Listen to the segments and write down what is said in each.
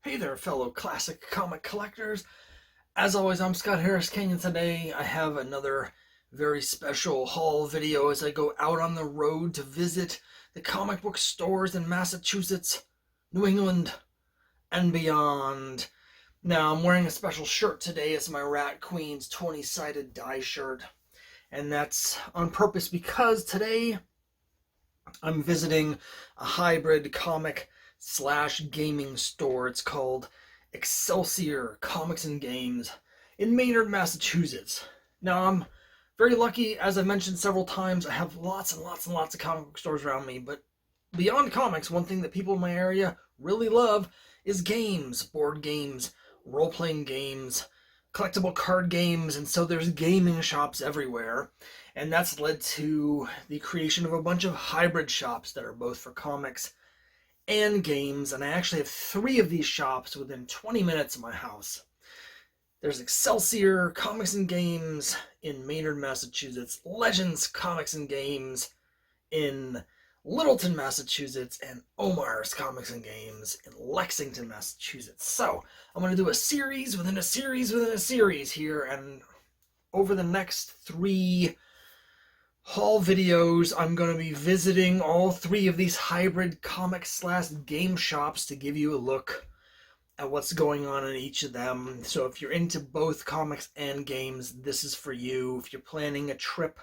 Hey there, fellow classic comic collectors. As always, I'm Scott Harris King, and today I have another very special haul video as I go out on the road to visit the comic book stores in Massachusetts, New England, and beyond. Now, I'm wearing a special shirt today. It's my Rat Queen's 20-sided die shirt, and that's on purpose because today I'm visiting a hybrid comic slash gaming store. It's called Excelsior Comics and Games in Maynard, Massachusetts. Now, I'm very lucky, as I've mentioned several times. I have lots and lots and lots of comic book stores around me, but beyond comics, one thing that people in my area really love is games, board games, role-playing games, collectible card games, and so there's gaming shops everywhere. And that's led to the creation of a bunch of hybrid shops that are both for comics and games, and I actually have 3 of these shops within 20 minutes of my house. There's Excelsior Comics and Games in Maynard, Massachusetts, Legends Comics and Games in Littleton, Massachusetts, and Omar's Comics and Games in Lexington, Massachusetts. So I'm going to do a series within a series within a series here, and over the next 3 haul videos, I'm going to be visiting all 3 of these hybrid comic slash game shops to give you a look at what's going on in each of them. So if you're into both comics and games, this is for you. If you're planning a trip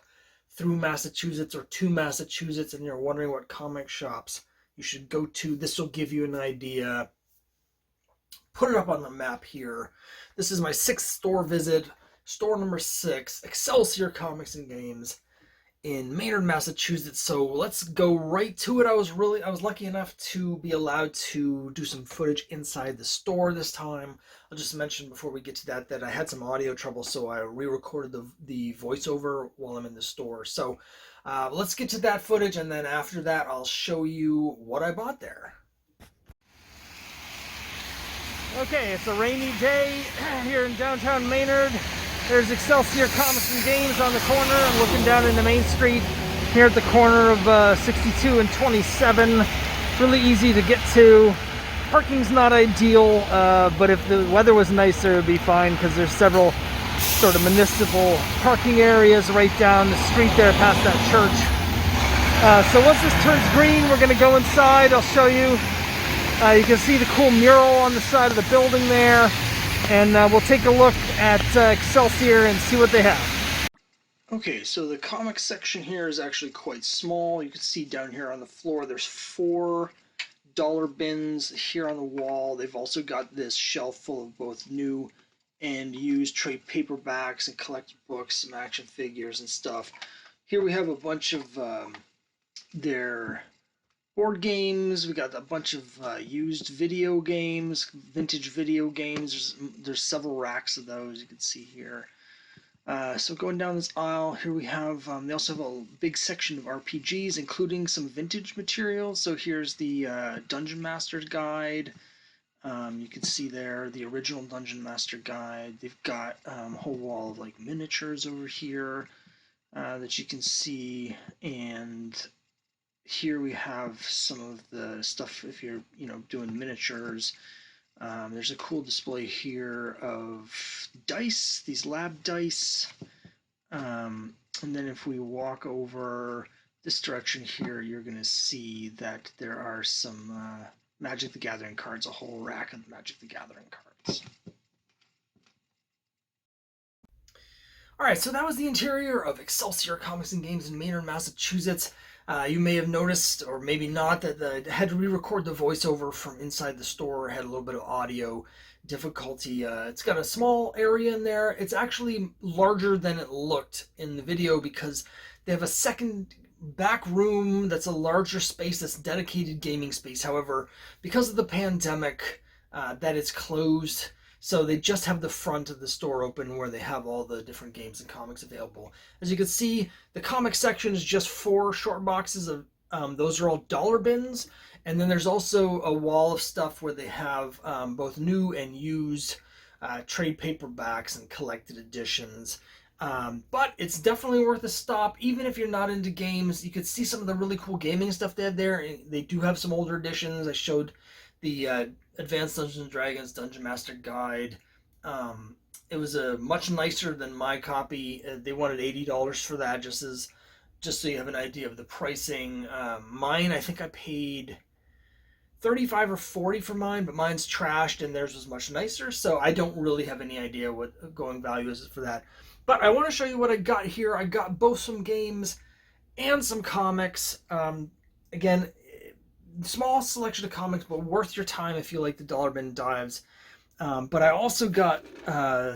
through Massachusetts or to Massachusetts and you're wondering what comic shops you should go to, this will give you an idea. Put it up on the map here. This is my 6th store visit, store number 6, Excelsior Comics and Games in Maynard, Massachusetts. So let's go right to it. I was lucky enough to be allowed to do some footage inside the store this time. I'll just mention before we get to that I had some audio trouble, so I re-recorded the voiceover while I'm in the store. So let's get to that footage, and then after that I'll show you what I bought there. Okay, it's a rainy day here in downtown Maynard. There's Excelsior Comics and Games on the corner. I'm looking down into Main Street here at the corner of 62 and 27. Really easy to get to. Parking's not ideal, but if the weather was nicer, it would be fine because there's several sort of municipal parking areas right down the street there past that church. So once this turns green, we're going to go inside. I'll show you. You can see the cool mural on the side of the building there. And we'll take a look at Excelsior and see what they have. Okay, so the comic section here is actually quite small. You can see down here on the floor there's 4 dollar bins here on the wall. They've also got this shelf full of both new and used trade paperbacks and collector books, some action figures and stuff. Here we have a bunch of their board games. We got a bunch of used video games, vintage video games. There's several racks of those you can see here. So going down this aisle, here we have, they also have a big section of RPGs, including some vintage materials. So here's the Dungeon Master's Guide. You can see there the original Dungeon Master Guide. They've got a whole wall of like miniatures over here that you can see, and here we have some of the stuff if you're, doing miniatures. There's a cool display here of dice, these lab dice. And then if we walk over this direction here, you're going to see that there are some Magic the Gathering cards, a whole rack of Magic the Gathering cards. Alright, so that was the interior of Excelsior Comics and Games in Maynard, Massachusetts. You may have noticed, or maybe not, that I had to re-record the voiceover from inside the store. I had a little bit of audio difficulty. It's got a small area in there. It's actually larger than it looked in the video because they have a second back room that's a larger space that's dedicated gaming space. However, because of the pandemic, that it's closed. So they just have the front of the store open where they have all the different games and comics available. As you can see, the comic section is just 4 short boxes of, those are all dollar bins. And then there's also a wall of stuff where they have both new and used trade paperbacks and collected editions. But it's definitely worth a stop, even if you're not into games. You could see some of the really cool gaming stuff they have there. They do have some older editions. I showed the Advanced Dungeons and Dragons Dungeon Master Guide. It was a much nicer than my copy. They wanted $80 for that, just so you have an idea of the pricing. Mine, I think I paid 35 or 40 for mine, but mine's trashed and theirs was much nicer, so I don't really have any idea what going value is for that. But I want to show you what I got here. I got both some games and some comics. Again, small selection of comics, but worth your time if you like the dollar bin dives. But I also got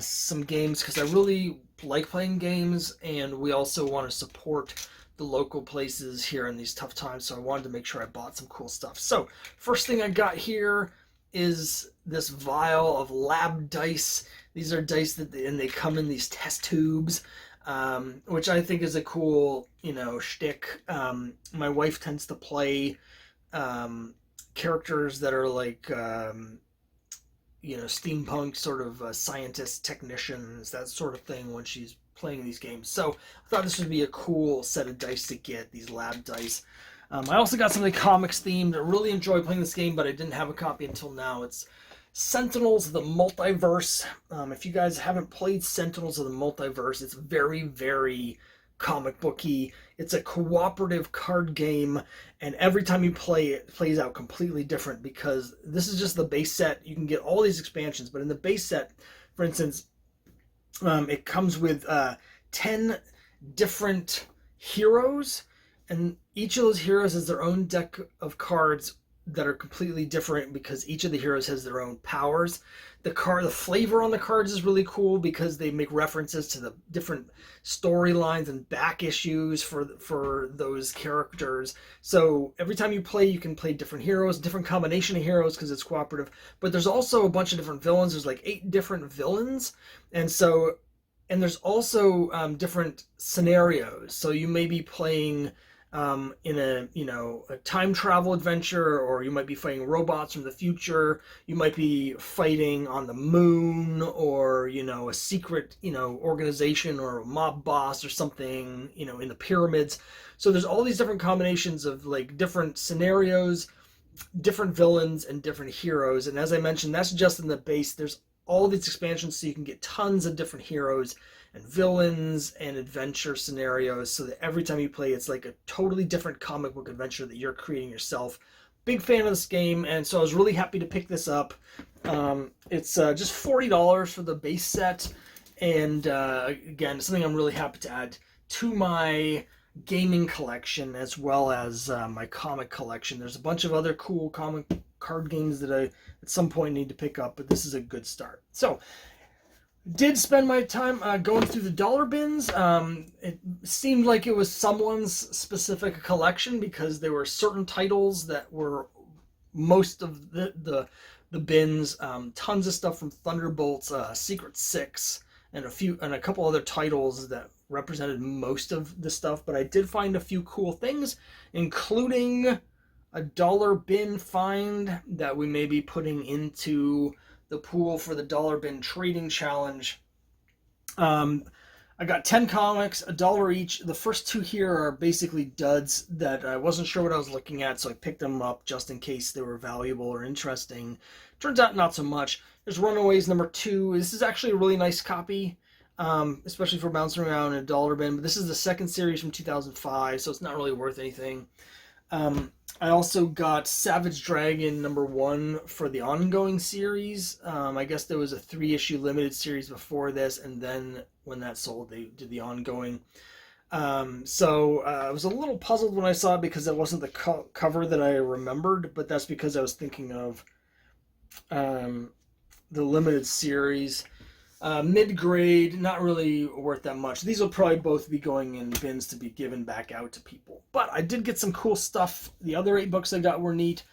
some games because I really like playing games, and we also want to support the local places here in these tough times, so I wanted to make sure I bought some cool stuff. So first thing I got here is this vial of lab dice. These are dice and they come in these test tubes, which I think is a cool, shtick. My wife tends to play characters that are like, steampunk sort of scientists, technicians, that sort of thing when she's playing these games. So I thought this would be a cool set of dice to get, these lab dice. I also got something comics themed. I really enjoy playing this game, but I didn't have a copy until now. It's Sentinels of the Multiverse. If you guys haven't played Sentinels of the Multiverse, it's very, very comic booky. It's a cooperative card game, and every time you play it plays out completely different, because this is just the base set. You can get all these expansions, but in the base set, for instance, it comes with 10 different heroes, and each of those heroes has their own deck of cards that are completely different because each of the heroes has their own powers. The flavor on the cards is really cool because they make references to the different storylines and back issues for those characters. So every time you play, you can play different heroes, different combination of heroes because it's cooperative. But there's also a bunch of different villains. There's like 8 different villains, and there's also different scenarios. So you may be playing in a time travel adventure, or you might be fighting robots from the future. You might be fighting on the moon, or a secret organization or a mob boss or something in the pyramids. So there's all these different combinations of like different scenarios, different villains, and different heroes. And as I mentioned, that's just in the base. There's all these expansions, so you can get tons of different heroes and villains and adventure scenarios, so that every time you play, it's like a totally different comic book adventure that you're creating yourself. Big fan of this game, and so I was really happy to pick this up. It's just $40 for the base set, and again, something I'm really happy to add to my gaming collection as well as my comic collection. There's a bunch of other cool comic card games that I at some point need to pick up, but this is a good start. So did spend my time going through the dollar bins. It seemed like it was someone's specific collection because there were certain titles that were most of the bins. Tons of stuff from Thunderbolt's Secret Six, and a couple other titles that represented most of the stuff. But I did find a few cool things, including a dollar bin find that we may be putting into the pool for the dollar bin trading challenge. I got 10 comics, $1 each. The first 2 here are basically duds that I wasn't sure what I was looking at, so I picked them up just in case they were valuable or interesting. Turns out not so much. There's Runaways number 2. This is actually a really nice copy, especially for bouncing around in a dollar bin, but this is the second series from 2005, so it's not really worth anything. I also got Savage Dragon number 1 for the ongoing series. I guess there was a 3-issue limited series before this, and then when that sold, they did the ongoing. So I was a little puzzled when I saw it because it wasn't the cover that I remembered, but that's because I was thinking of the limited series. Mid-grade, not really worth that much. These will probably both be going in bins to be given back out to people. But I did get some cool stuff. The other 8 books I got were neat.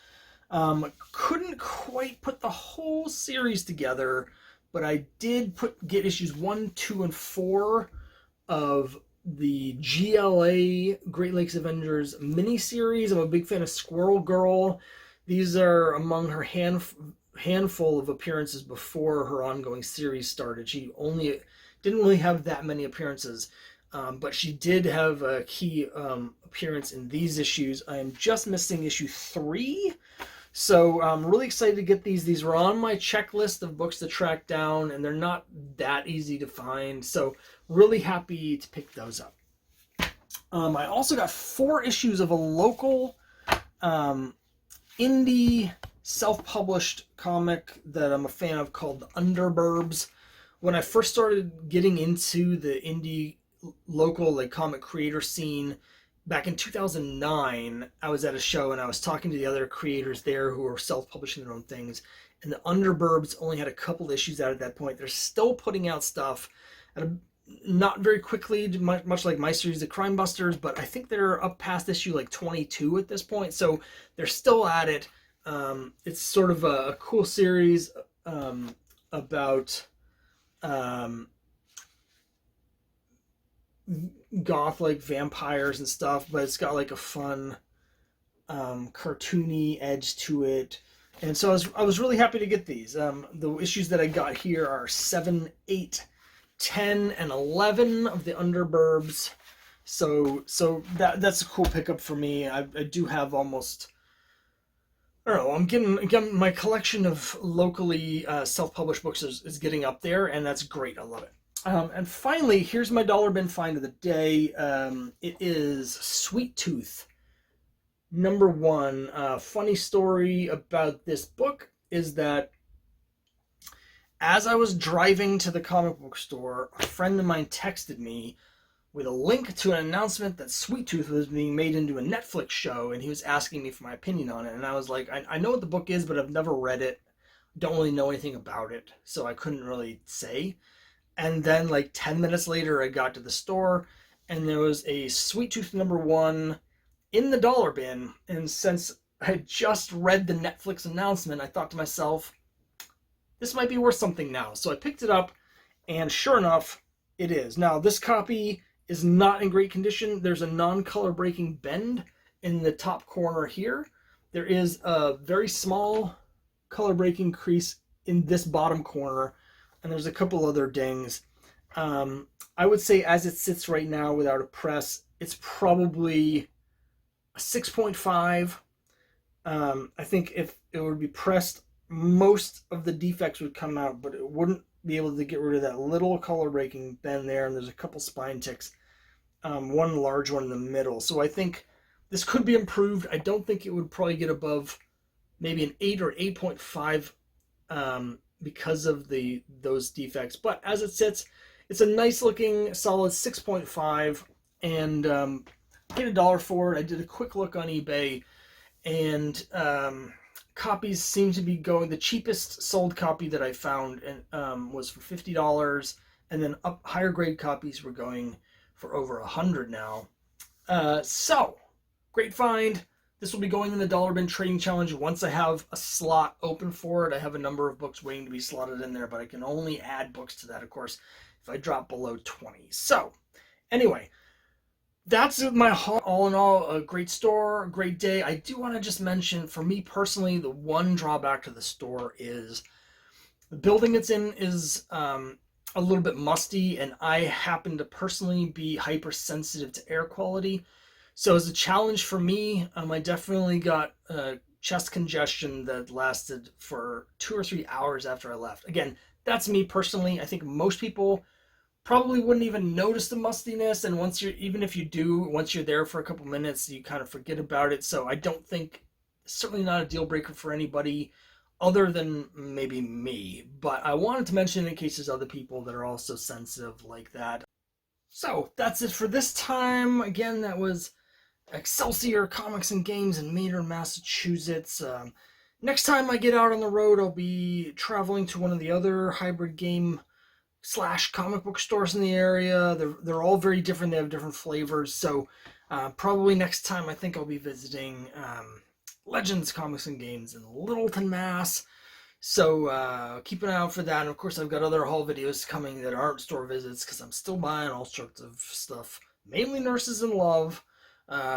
Couldn't quite put the whole series together, but I did get issues 1, 2, and 4 of the GLA Great Lakes Avengers miniseries. I'm a big fan of Squirrel Girl. These are among her handful of appearances before her ongoing series started. She didn't really have that many appearances, but she did have a key appearance in these issues. I am just missing issue 3, So I'm really excited to get these. These were on my checklist of books to track down, and they're not that easy to find. So really happy to pick those up. I also got 4 issues of a local indie self-published comic that I'm a fan of called The Underburbs. When I first started getting into the indie local like comic creator scene back in 2009, I was at a show and I was talking to the other creators there who were self-publishing their own things, and the Underburbs only had a couple issues out at that point. They're still putting out stuff at a, not very quickly, much like my series, The Crime Busters, but I think they're up past issue like 22 at this point, so they're still at it. It's sort of a cool series about goth like vampires and stuff, but it's got like a fun cartoony edge to it. And so I was really happy to get these. The issues that I got here are 7, 8, 10, and 11 of the Underburbs. So that's a cool pickup for me. I do have almost, I don't know, I'm getting my collection of locally self-published books is getting up there, and that's great. I love it. And finally, here's my dollar bin find of the day. It is Sweet Tooth #1. Funny story about this book is that as I was driving to the comic book store, a friend of mine texted me with a link to an announcement that Sweet Tooth was being made into a Netflix show, and he was asking me for my opinion on it. And I was like, I know what the book is, but I've never read it. Don't really know anything about it, so I couldn't really say. And then like 10 minutes later, I got to the store, and there was a Sweet Tooth #1 in the dollar bin. And since I had just read the Netflix announcement, I thought to myself, this might be worth something now. So I picked it up, and sure enough, it is. Now, this copy is not in great condition. There's a non-color breaking bend in the top corner here. There is a very small color breaking crease in this bottom corner, and there's a couple other dings. I would say as it sits right now without a press, it's probably a 6.5. I think if it would be pressed, most of the defects would come out, but it wouldn't be able to get rid of that little color breaking bend there, and there's a couple spine ticks, one large one in the middle. So I think this could be improved. I don't think it would probably get above maybe an 8 or 8.5 because of those defects. But as it sits, it's a nice looking solid 6.5, and paid $1 for it. I did a quick look on eBay, and copies seem to be going. The cheapest sold copy that I found was for $50, and then higher grade copies were going for over $100 now. So great find. This will be going in the dollar bin trading challenge once I have a slot open for it. I have a number of books waiting to be slotted in there, but I can only add books to that, of course, if I drop below 20. So anyway, that's my haul. All in all, a great store, a great day. I do want to just mention, for me personally, the one drawback to the store is the building it's in is a little bit musty, and I happen to personally be hypersensitive to air quality. So as a challenge for me, I definitely got chest congestion that lasted for 2 or 3 hours after I left. Again, that's me personally. I think most people probably wouldn't even notice the mustiness, and even if you do, once you're there for a couple minutes, you kind of forget about it. So I don't think, certainly not a deal breaker for anybody other than maybe me. But I wanted to mention in case there's other people that are also sensitive like that. So that's it for this time. Again, that was Excelsior Comics and Games in Maynard, Massachusetts. Next time I get out on the road, I'll be traveling to one of the other hybrid game / comic book stores in the area. They're all very different. They have different flavors. So probably next time I think I'll be visiting Legends Comics and Games in Littleton, Mass. So keep an eye out for that. And of course, I've got other haul videos coming that aren't store visits, because I'm still buying all sorts of stuff, mainly Nurses in Love,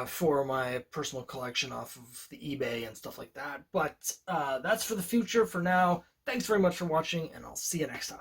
for my personal collection off of the eBay and stuff like that. But that's for the future. For now, thanks very much for watching, and I'll see you next time.